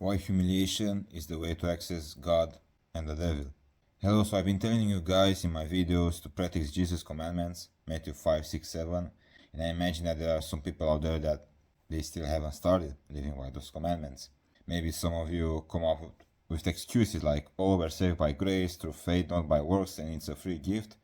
Why humiliation is the way to access God and the devil. Hello, so I've been telling you guys in my videos to practice Jesus' commandments, Matthew 5, 6, 7, and I imagine that there are some people out there that they still haven't started living by those commandments. Maybe some of you come up with excuses like, oh, we're saved by grace, through faith, not by works, and it's a free gift.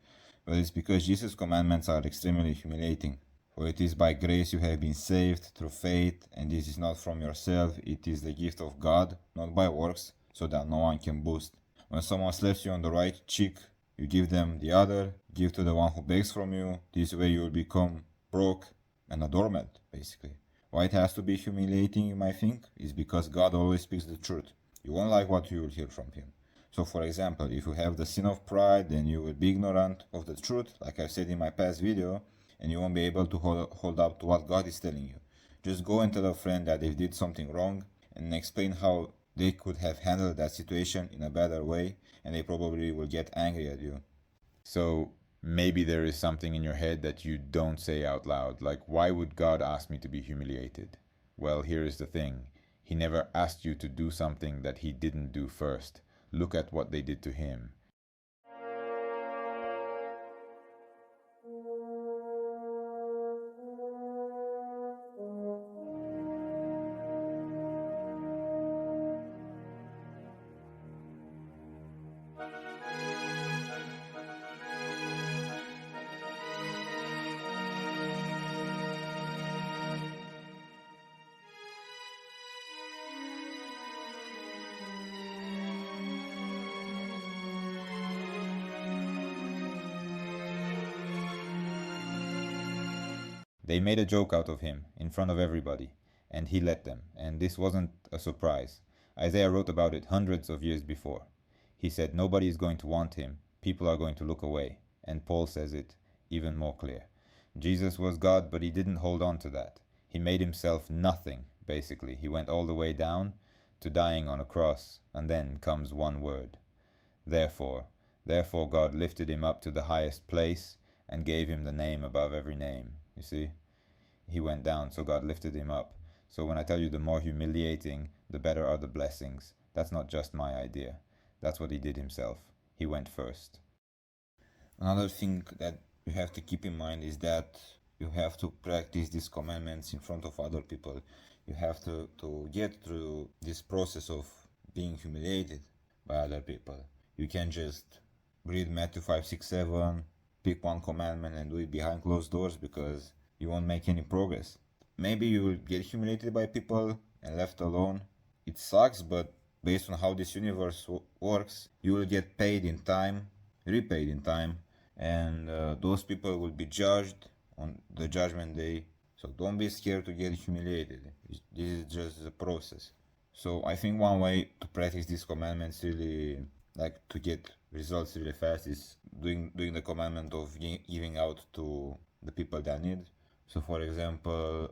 But it's because Jesus' commandments are extremely humiliating. For it is by grace you have been saved through faith, and this is not from yourself, it is the gift of God, not by works, so that no one can boast. When someone slaps you on the right cheek, you give them the other, give to the one who begs from you. This way you will become broke and a doormat, basically. Why it has to be humiliating, you might think, is because God always speaks the truth. You won't like what you will hear from Him. So, for example, if you have the sin of pride, then you will be ignorant of the truth, like I said in my past video, and you won't be able to hold up to what God is telling you. Just go and tell a friend that they did something wrong and explain how they could have handled that situation in a better way, and they probably will get angry at you. So maybe there is something in your head that you don't say out loud, like, why would God ask me to be humiliated? Well, here is the thing. He never asked you to do something that he didn't do first. Look at what they did to him. They made a joke out of him in front of everybody, and he let them, and this wasn't a surprise. Isaiah wrote about it hundreds of years before. He said nobody is going to want him, people are going to look away, and Paul says it even more clear. Jesus was God, but he didn't hold on to that. He made himself nothing, basically. He went all the way down to dying on a cross, and then comes one word. Therefore, therefore God lifted him up to the highest place and gave him the name above every name. You see? He went down, so God lifted him up. So when I tell you the more humiliating, the better are the blessings, that's not just my idea. That's what he did himself. He went first. Another thing that you have to keep in mind is that you have to practice these commandments in front of other people. You have to get through this process of being humiliated by other people. You can't just read Matthew 5, 6, 7, pick one commandment and do it behind closed doors, because you won't make any progress. Maybe you will get humiliated by people and left alone. It sucks, but based on how this universe works, you will get paid in time, repaid in time, and those people will be judged on the judgment day. So don't be scared to get humiliated. This is just a process. So I think one way to practice these commandments really, like to get results really fast, is doing the commandment of giving out to the people that need. So for example,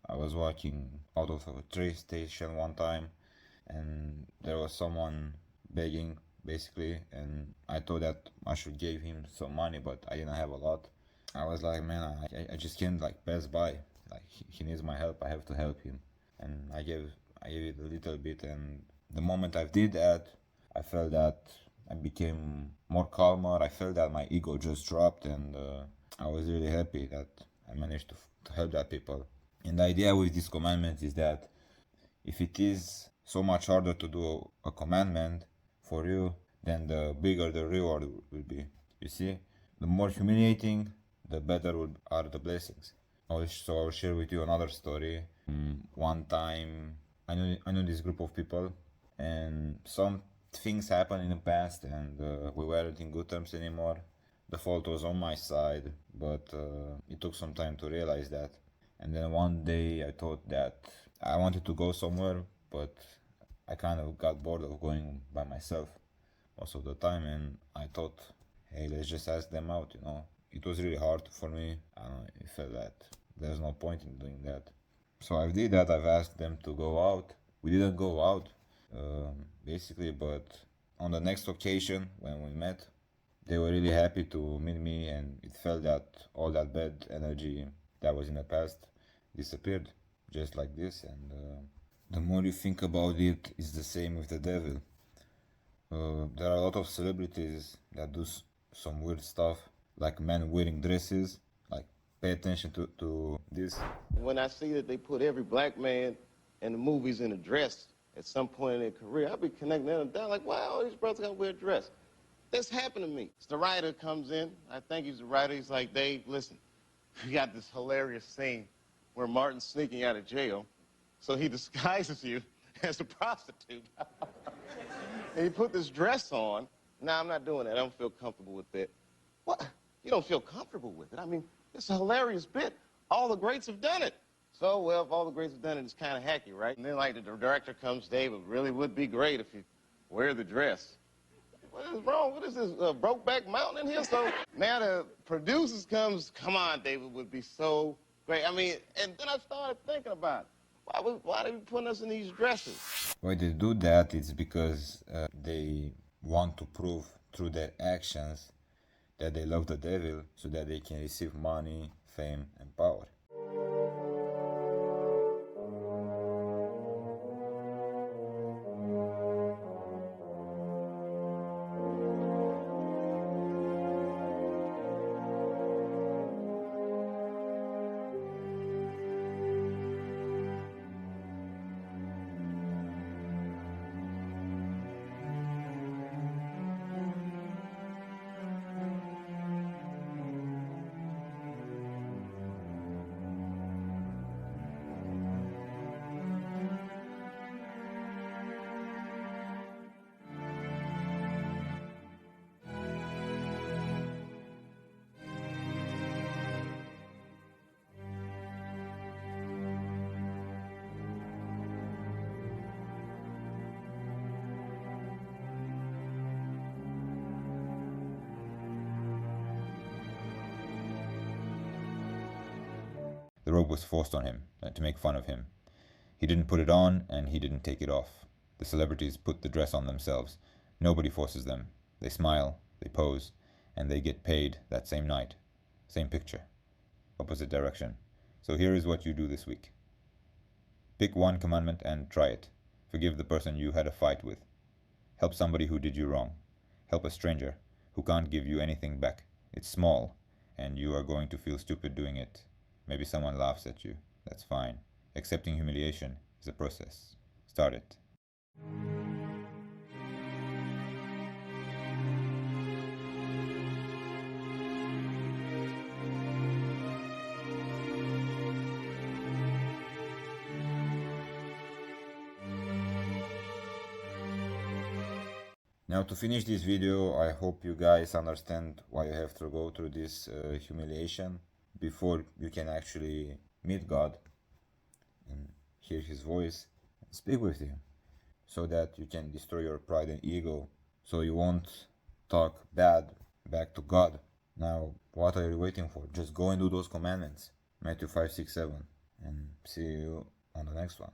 I was walking out of a train station one time, and there was someone begging basically, and I thought that I should give him some money, but I didn't have a lot. I was like, man, I just can't like pass by. Like he needs my help. I have to help him, and I gave it a little bit. And the moment I did that, I felt that I became more calmer. I felt that my ego just dropped, and I was really happy that I managed to help that people. And the idea with this commandment is that if it is so much harder to do a commandment for you, then the bigger the reward will be. You see, the more humiliating, the better are the blessings. So I'll share with you another story. One time, I knew this group of people, and some things happened in the past, and we weren't in good terms anymore. The fault was on my side, but it took some time to realize that. And then one day I thought that I wanted to go somewhere, but I kind of got bored of going by myself most of the time, and I thought, hey, let's just ask them out, you know. It was really hard for me. I don't know, it felt that there's no point in doing that. So I did that. I've asked them to go out. We didn't go out, basically, but on the next occasion when we met, they were really happy to meet me, and it felt that all that bad energy that was in the past disappeared just like this. And The more you think about it, it's the same with the devil. There are a lot of celebrities that do some weird stuff, like men wearing dresses. Like, pay attention to this. When I see that they put every black man in the movies in a dress at some point in their career, I'll be connecting them down like, wow, all these brothers got to wear a dress. This happened to me. The writer comes in. I think he's the writer. He's like, Dave, listen, we got this hilarious scene where Martin's sneaking out of jail, so he disguises you as a prostitute. And he put this dress on. Now, I'm not doing that. I don't feel comfortable with that. What? You don't feel comfortable with it? I mean, it's a hilarious bit. All the greats have done it. So, well, if all the greats have done it, it's kind of hacky, right? And then, like, the director comes, Dave, it really would be great if you wear the dress. What is wrong? What is this, Brokeback Mountain in here? So now the producers comes, come on, David, would be so great. I mean, and then I started thinking about it. Why are they putting us in these dresses? Why they do that, it's because they want to prove through their actions that they love the devil so that they can receive money, fame, and power. The robe was forced on him to make fun of him. He didn't put it on, and he didn't take it off. The celebrities put the dress on themselves. Nobody forces them. They smile, they pose, and they get paid that same night. Same picture. Opposite direction. So here is what you do this week. Pick one commandment and try it. Forgive the person you had a fight with. Help somebody who did you wrong. Help a stranger who can't give you anything back. It's small, and you are going to feel stupid doing it. Maybe someone laughs at you. That's fine. Accepting humiliation is a process. Start it. Now, to finish this video, I hope you guys understand why you have to go through this humiliation before you can actually meet God and hear his voice and speak with him, so that you can destroy your pride and ego, so you won't talk bad back to God. Now, what are you waiting for? Just go and do those commandments. Matthew 5, 6, 7. And see you on the next one.